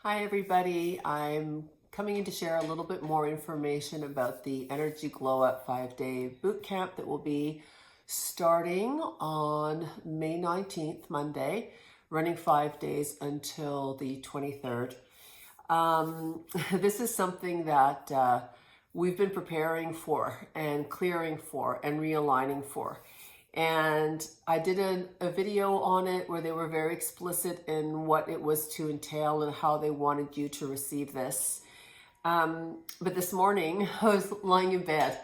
Hi everybody, I'm coming in to share a little bit more information about the Energy Glow Up 5-day boot camp that will be starting on May 19th, Monday, running 5 days until the 23rd. This is something that we've been preparing for and clearing for and realigning for. And I did a video on it where they were very explicit in what it was to entail and how they wanted you to receive this. But this morning I was lying in bed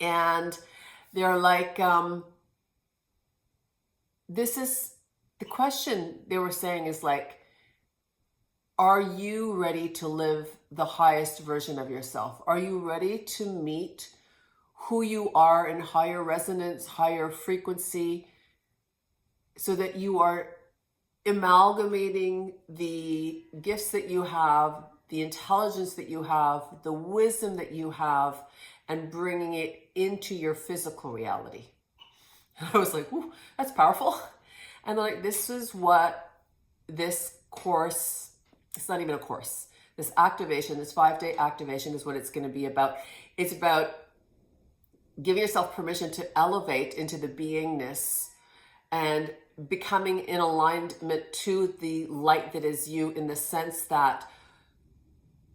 and they're like, this is the question they were saying is like, are you ready to live the highest version of yourself? Are you ready to meet who you are in higher resonance, higher frequency, so that you are amalgamating the gifts that you have, the intelligence that you have, the wisdom that you have, and bringing it into your physical reality? I was like, ooh, that's powerful. And like, this is what this course, it's not even a course, this activation, this 5-day activation is what it's going to be about. It's about giving yourself permission to elevate into the beingness and becoming in alignment to the light that is you, in the sense that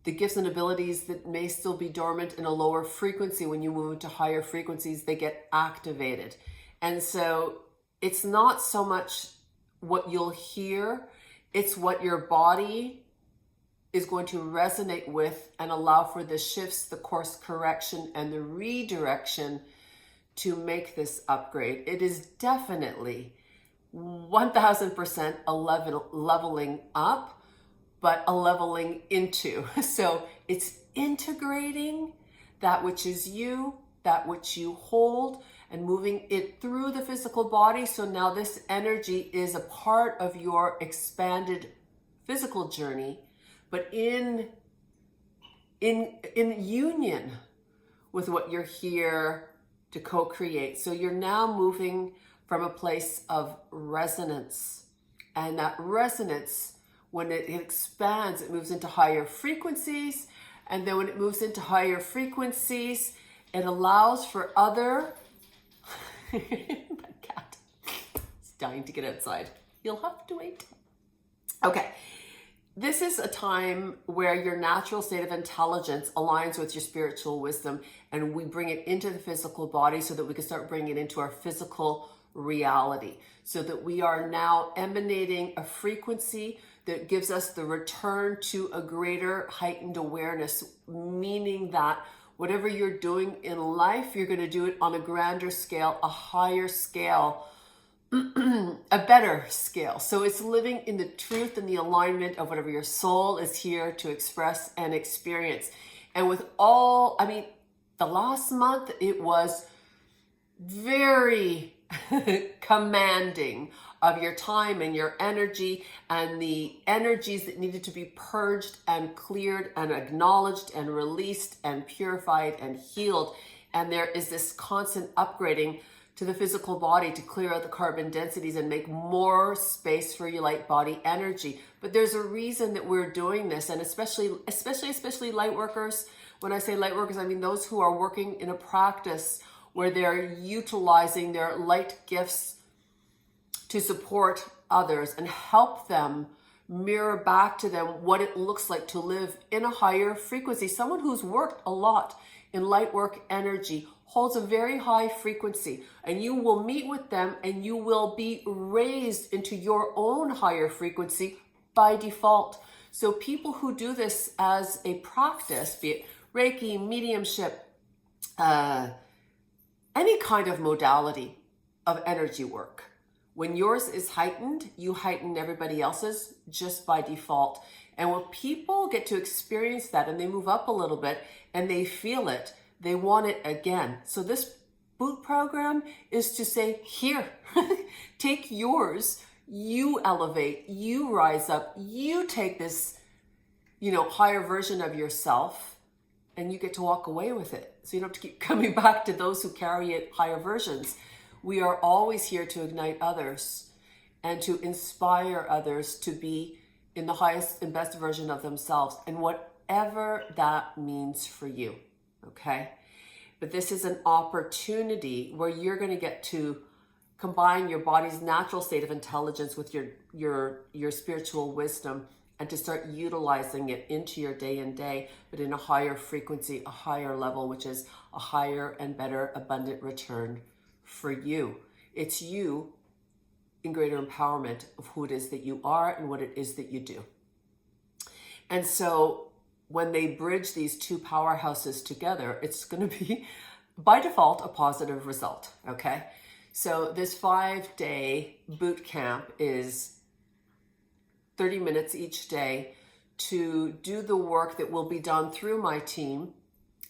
the gifts and abilities that may still be dormant in a lower frequency, when you move into higher frequencies, they get activated. And so it's not so much what you'll hear, it's what your body is going to resonate with and allow for the shifts, the course correction, and the redirection to make this upgrade. It is definitely 1000% a leveling up, but a leveling into. So it's integrating that which is you, that which you hold, and moving it through the physical body. So now this energy is a part of your expanded physical journey, but in union with what you're here to co-create. So you're now moving from a place of resonance, and that resonance, when it expands, it moves into higher frequencies. And then when it moves into higher frequencies, it allows for other my cat is dying to get outside. You'll have to wait. Okay. This is a time where your natural state of intelligence aligns with your spiritual wisdom, and we bring it into the physical body so that we can start bringing it into our physical reality, so that we are now emanating a frequency that gives us the return to a greater heightened awareness, meaning that whatever you're doing in life, you're going to do it on a grander scale, a higher scale, a better scale. So it's living in the truth and the alignment of whatever your soul is here to express and experience. And with all, the last month, it was very commanding of your time and your energy, and the energies that needed to be purged and cleared and acknowledged and released and purified and healed. And there is this constant upgrading to the physical body to clear out the carbon densities and make more space for your light body energy. But there's a reason that we're doing this, and especially light workers. When I say light workers, I mean those who are working in a practice where they're utilizing their light gifts to support others and help them mirror back to them what it looks like to live in a higher frequency. Someone who's worked a lot in light work energy holds a very high frequency, and you will meet with them and you will be raised into your own higher frequency by default. So people who do this as a practice, be it Reiki, mediumship, any kind of modality of energy work, when yours is heightened, you heighten everybody else's just by default. And when people get to experience that and they move up a little bit and they feel it, they want it again. So this boot program is to say, here, take yours, you elevate, you rise up, you take this, higher version of yourself, and you get to walk away with it. So you don't have to keep coming back to those who carry it higher versions. We are always here to ignite others and to inspire others to be in the highest and best version of themselves, and whatever that means for you, okay? But this is an opportunity where you're going to get to combine your body's natural state of intelligence with your spiritual wisdom, and to start utilizing it into your day and day, but in a higher frequency, a higher level, which is a higher and better abundant return for you. It's you in greater empowerment of who it is that you are and what it is that you do. And so when they bridge these two powerhouses together, it's going to be, by default, a positive result, okay? So this 5-day boot camp is 30 minutes each day to do the work that will be done through my team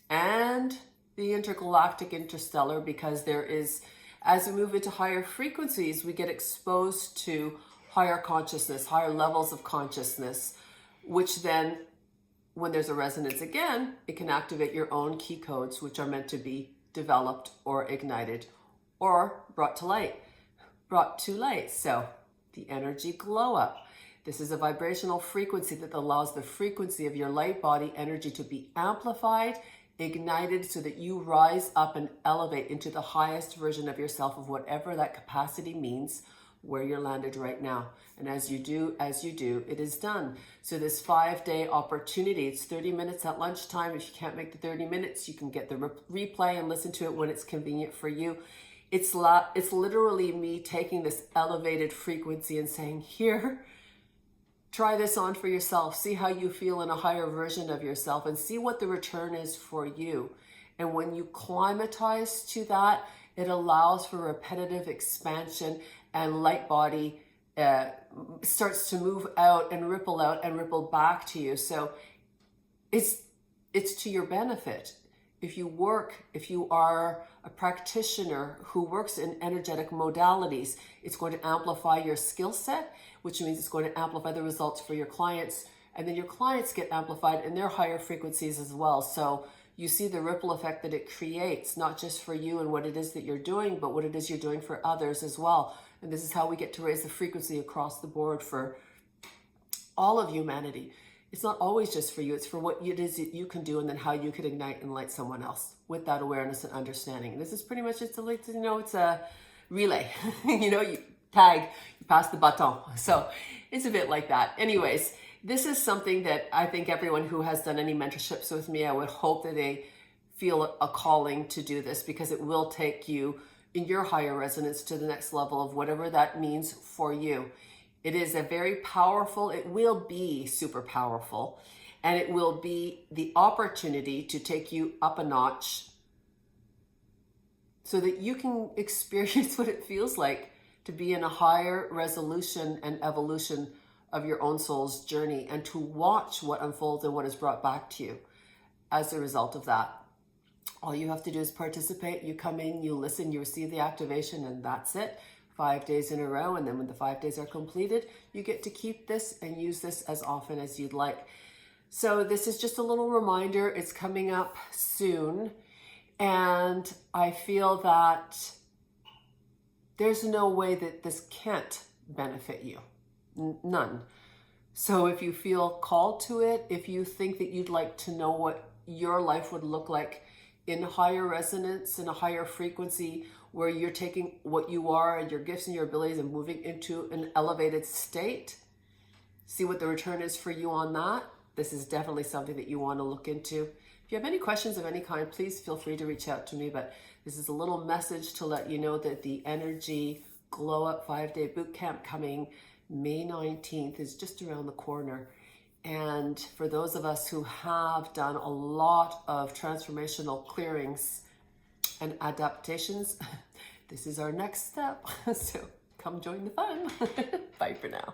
and the intergalactic interstellar, because there is, as we move into higher frequencies, we get exposed to higher consciousness, higher levels of consciousness, which then, when there's a resonance again, it can activate your own key codes, which are meant to be developed or ignited or brought to light. So the energy glow up. This is a vibrational frequency that allows the frequency of your light body energy to be amplified, ignited, so that you rise up and elevate into the highest version of yourself, of whatever that capacity means, where you're landed right now. And as you do, it is done. So this 5-day opportunity, it's 30 minutes at lunchtime. If you can't make the 30 minutes, you can get the replay and listen to it when it's convenient for you. It's literally me taking this elevated frequency and saying, here, try this on for yourself. See how you feel in a higher version of yourself, and see what the return is for you. And when you climatize to that, it allows for repetitive expansion, and light body starts to move out and ripple back to you. So it's to your benefit. If you are a practitioner who works in energetic modalities, it's going to amplify your skill set, which means it's going to amplify the results for your clients. And then your clients get amplified in their higher frequencies as well. So you see the ripple effect that it creates, not just for you and what it is that you're doing, but what it is you're doing for others as well. And this is how we get to raise the frequency across the board for all of humanity. It's not always just for you, it's for what it is that you can do, and then how you could ignite and light someone else with that awareness and understanding. And this is pretty much, it's a relay. You tag, you pass the baton. So it's a bit like that. Anyways, this is something that I think everyone who has done any mentorships with me, I would hope that they feel a calling to do this, because it will take you in your higher resonance to the next level of whatever that means for you. It is a very powerful, it will be super powerful, and it will be the opportunity to take you up a notch so that you can experience what it feels like to be in a higher resolution and evolution of your own soul's journey, and to watch what unfolds and what is brought back to you as a result of that. All you have to do is participate. You come in, you listen, you receive the activation, and that's it. 5 days in a row, and then when the 5 days are completed, you get to keep this and use this as often as you'd like. So this is just a little reminder. It's coming up soon, and I feel that there's no way that this can't benefit you. None. So if you feel called to it, if you think that you'd like to know what your life would look like in higher resonance, in a higher frequency, where you're taking what you are and your gifts and your abilities and moving into an elevated state, see what the return is for you on that. This is definitely something that you want to look into. If you have any questions of any kind, please feel free to reach out to me. But this is a little message to let you know that the Energy Glow Up 5-day bootcamp coming May 19th is just around the corner. And for those of us who have done a lot of transformational clearings and adaptations, this is our next step. So come join the fun. Bye for now.